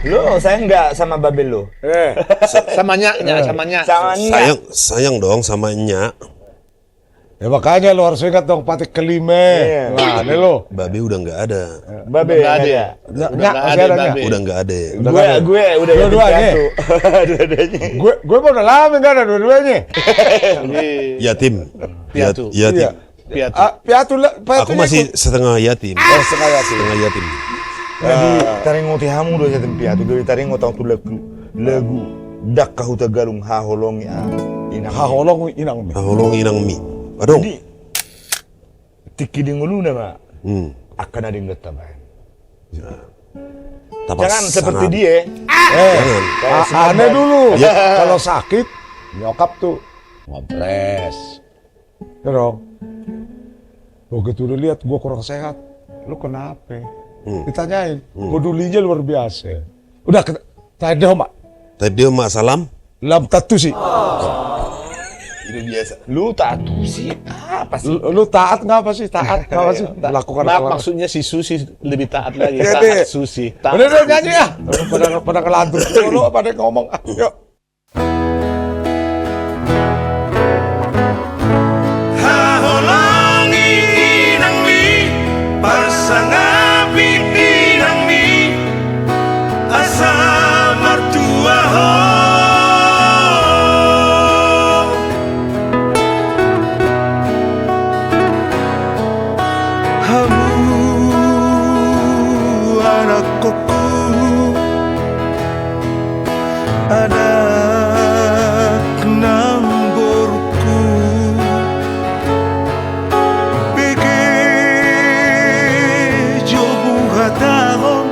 Lo saya enggak sama Babel lo. Sama nyaknya. Sayang dong sama Nyak. Ya makanya lo harus ingat dong Patik kelima. Nah, ini lo. Babe udah nggak ada. Babel Nggak ada. Nyak masih ada Nyak. Udah nggak ada. Gue udah Dua-duanya. Dua-duanya. Gue mau udah lama nggak ada dua-duanya. Yatim. Piatu. Yatim. Piatu. Piatu lah. Aku masih setengah yatim. Setengah yatim. Setengah yatim. Jadi taringo ti hamu do jatim piatu gue taringo tau tu lagu dak kahuta galung haholong ya inang. Haholong inang mi. Holong inang mi. Aduh. Jadi tiki dinguluna ma akan ada yang letabah. Jangan seperti dia. Jangan. Aneh dulu. Kalau sakit nyokap tuh ngopres. Ya dong. Begitu udah lihat gua kurang sehat, lu kenapa? Ditanyain, modulinya luar biasa. Udah tadi mak. Tadi mak salam. Lam tatu sih. Itu biasa. Lu tatu sih apa sih? Lu taat ngapa sih? Taat ngapa sih? Lakukan apa? Maksudnya si Susi lebih taat lagi. Iya, Taat iya. Susi. Udah nyanyi ah. Pada kelantur. Lu pada ngomong. Yuk. Haholangi inang mi pasangapi inang mi asa mertua ho hamu anak koko ada kenang boruku jobu hatahong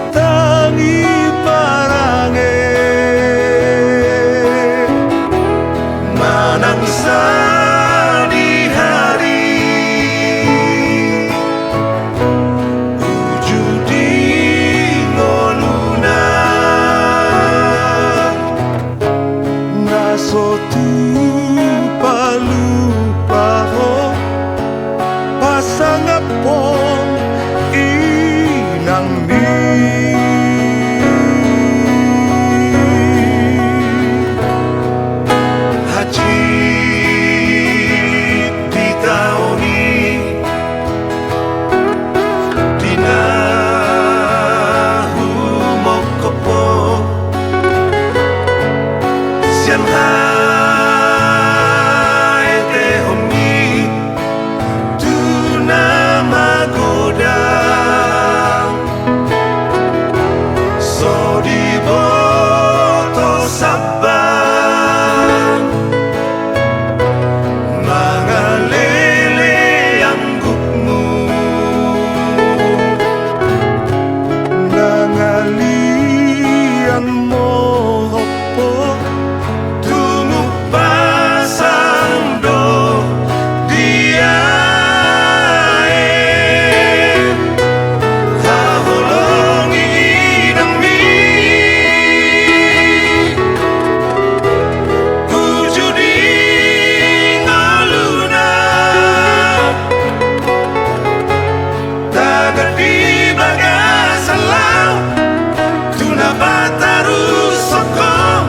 tangi parange manangsa di hari ujudi ngoluna nasotu palu paho pasangapong inang mi haji ditaoni dinahu mokopo siang hai tehomi tuna magodang so di boto sabang mangalele yang gukmu nangalian mohopo tumuk pasang do dia haholongi inang mi ujudi ngaluna tagar di bagasalau tuna bataru soko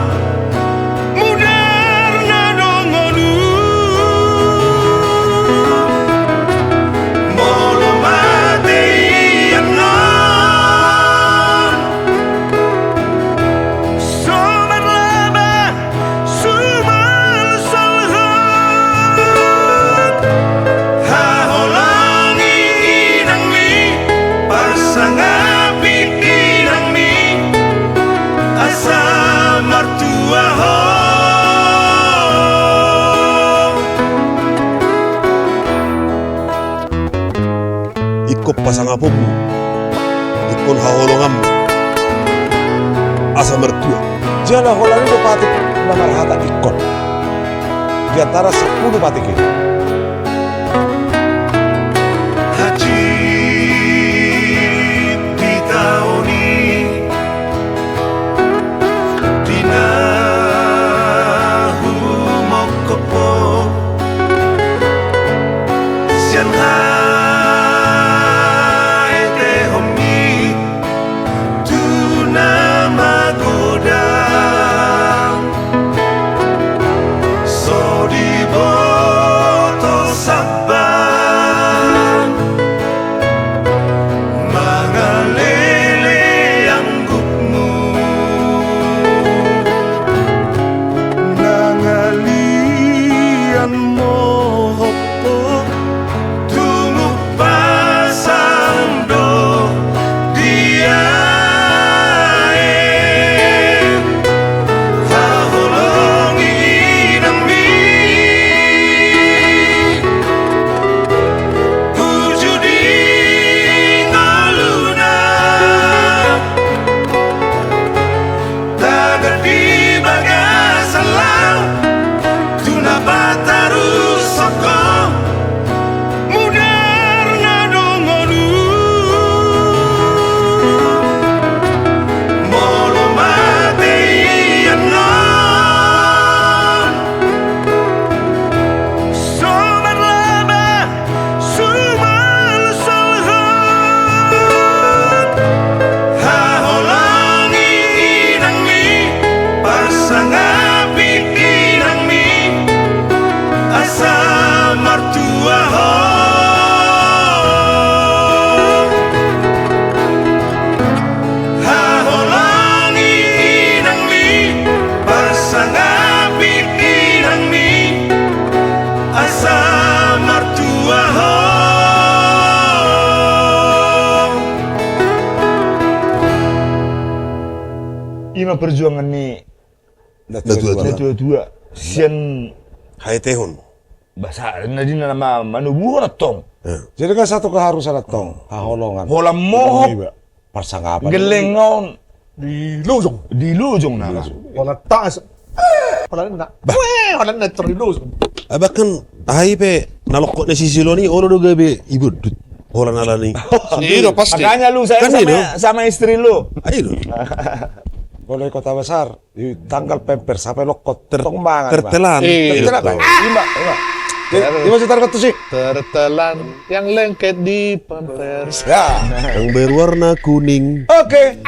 mudar nadongolu molo mate yanon sumber laba sumber salhut haholangi inang mi pasangapi inang mi asa mertua ho Ikut pasang apumu. Ikut haholongamu. Asa mertua. Jala holang itu Patik nomor hata ikon. Di antara 10 Patik ini. haji ditaoni dinahu mokopo siang hai tehomi Ima perjuangan ni Dua-dua. dua-dua. Sian Hai tehon. bahasa nadina nama manubuh na tong. Jadi kan satu keharusan tong haholongan. Hola mohok Persangapan. gelengon Di lujong. di lujong na. Wala taas. Wala na. Wala na terlulus. Bahkan hai pe nalokot na si Siloni ono do gabe ibut. Hola nalani. Sino pasti. Makanya lu saya Kan sama, itu. sama istri lu. Ayo. Boleh kota besar di tanggal pemper sampai lokot tong mangan. Tertelan. Tertelan. Ima. Ima setar kata sih. Tertelan yang lengket di pampers. Ya. Yang berwarna kuning. Oke.